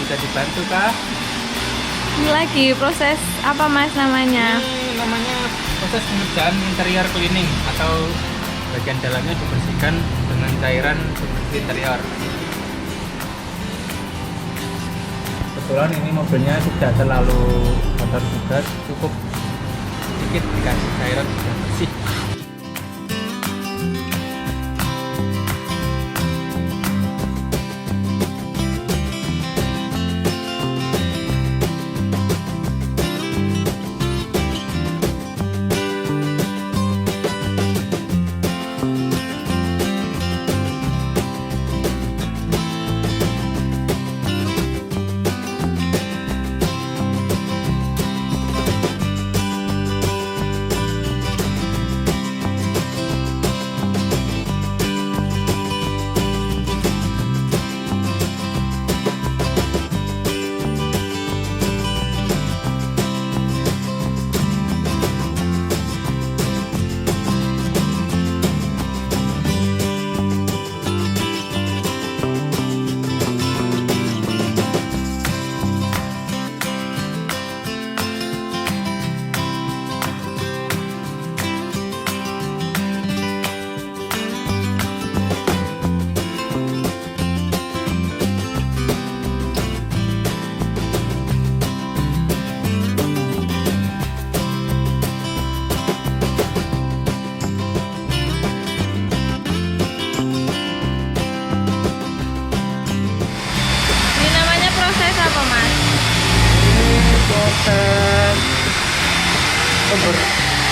Bisa dibantu kah? Ini lagi proses apa mas namanya? Ini namanya proses pengerjaan interior cleaning atau bagian dalamnya dibersihkan dengan cairan pembersih interior. Kebetulan ini mobilnya tidak terlalu kotor juga, cukup sedikit dikasih cairan sudah bersih.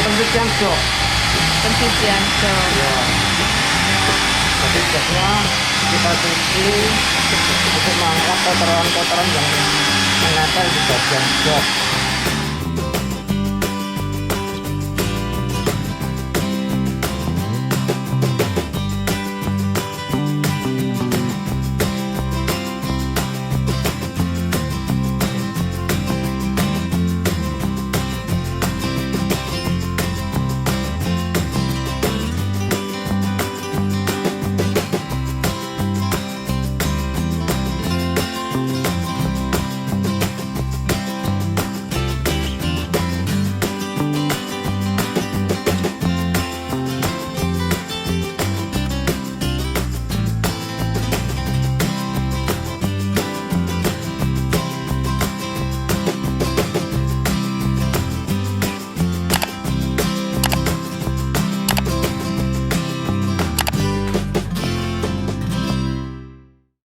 Pencucian jok. Pencucian jok. Ya. Jadi joknya kita cuci untuk mengangkat kotoran-kotoran yang menempel di bagian jok.